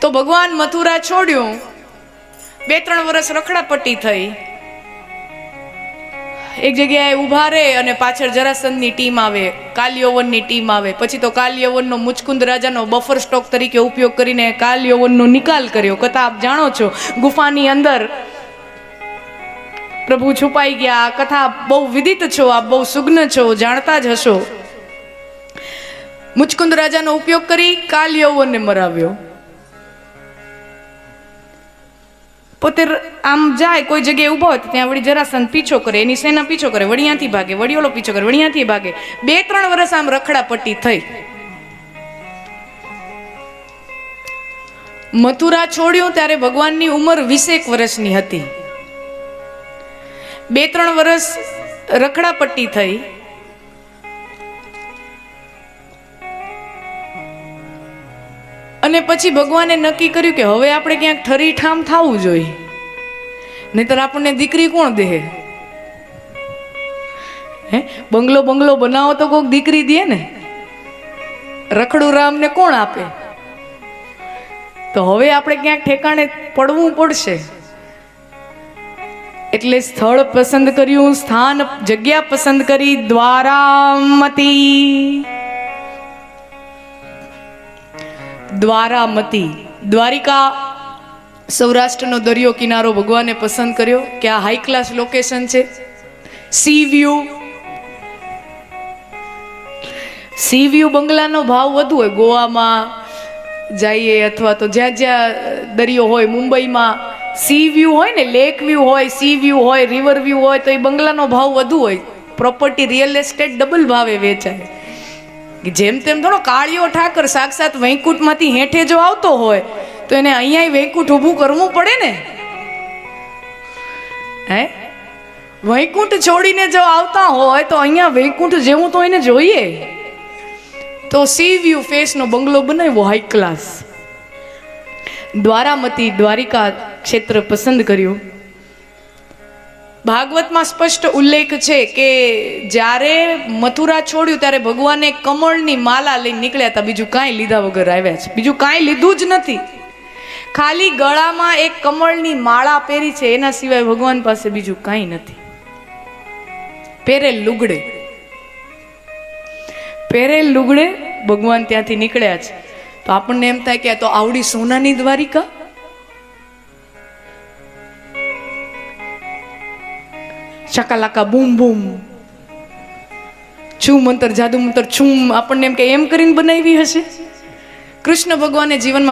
તો ભગવાન મથુરા છોડ્યું, 2-3 વર્ષ રખડાપટ્ટી થઈ, એક જગ્યાએ ઊભા રહે અને પાછળ જરાસંધની ટીમ આવે, કાલયવનની ટીમ આવે. પછી તો કાલયવનનો મુચકુંદ રાજાનો બફર સ્ટોક તરીકે ઉપયોગ કરીને કાલયવનનો નિકાલ કર્યો. કથા આપ જાણો છો, ગુફાની અંદર પ્રભુ છુપાઈ ગયા. આ કથા બહુ વિદિત છો, આપ બહુ સુગ્ન છો, જાણતા જ હશો. મુચકુંદ રાજાનો ઉપયોગ કરી કાલયવનને મરાવ્યો. પોતે આમ જાય, કોઈ જગ્યાએ ઊભો હોય ત્યાં વળી જરાસંધ પીછો કરે, એની સેના પીછો કરે, વળિયાથી ભાગે, વડિયોલો પીછો કરે, વળિયાથી ભાગે. 2-3 વર્ષ આમ રખડાપટ્ટી થઈ. મથુરા છોડ્યું ત્યારે ભગવાનની ઉંમર 20 વર્ષની હતી. 2-3 વર્ષ રખડાપટ્ટી થઈ. અને પછી ભગવાને નક્કી કર્યું કે હવે આપણે ક્યાંક ઠરીઠામ થવું જોઈએ, નહીતર આપણને દીકરી કોણ દે? હે, બંગલો બનાવો તો કોઈક દીકરી દે ને, રખડું રામને કોણ આપે? તો હવે આપણે ક્યાંક ઠેકાણે પડવું પડશે. એટલે સ્થળ પસંદ કર્યું, સ્થાન જગ્યા પસંદ કરી, દ્વારામતી. દ્વારામતી, દ્વારિકા, સૌરાષ્ટ્રનો દરિયો કિનારો ભગવાને પસંદ કર્યો કે આ હાઈ ક્લાસ લોકેશન છે. સી વ્યૂ બંગલાનો ભાવ વધુ હોય. ગોવામાં જઈએ અથવા તો જ્યાં જ્યાં દરિયો હોય, મુંબઈમાં સી વ્યૂ હોય ને, લેક વ્યૂ હોય, સી વ્યૂ હોય, રિવર વ્યૂ હોય, તો એ બંગલાનો ભાવ વધુ હોય. પ્રોપર્ટી, રિયલ એસ્ટેટ ડબલ ભાવે વેચાય. જેમ તેમ થોડો કાળિયો ઠાકર સાક્ષાત વૈકુંઠમાંથી હેઠે જો આવતો હોય તો એને અહીંયા વૈકુંઠ ઊભું કરવું પડે ને. હે, વૈકુંઠ છોડીને જો આવતા હોય તો અહીંયા વૈકુંઠ જેવું તો એને જોઈએ. તો સી વ્યૂ ફેસનો બંગલો બનાવ્યો, હાઈ ક્લાસ. દ્વારામતી, દ્વારિકા ક્ષેત્ર પસંદ કર્યું. ભાગવતમાં સ્પષ્ટ ઉલ્લેખ છે કે જ્યારે મથુરા છોડ્યું ત્યારે ભગવાને કમળની માલા લઈને નીકળ્યા હતા. બીજું કાંઈ લીધા વગર આવ્યા છે, બીજું કાંઈ લીધું જ નથી. ખાલી ગળામાં એક કમળની માળા પહેરી છે, એના સિવાય ભગવાન પાસે બીજું કાંઈ નથી. પહેરેલ લુગડે ભગવાન ત્યાંથી નીકળ્યા છે. તો આપણને એમ થાય કે આ તો આવડી સોનાની દ્વારિકા. શાકાલાકા બૂમ બૂમ, છું મંતર જાદુ મંતર છું, આપણને એમ કે એમ કરીને બનાવી હશે. કૃષ્ણ ભગવાને જીવનમાં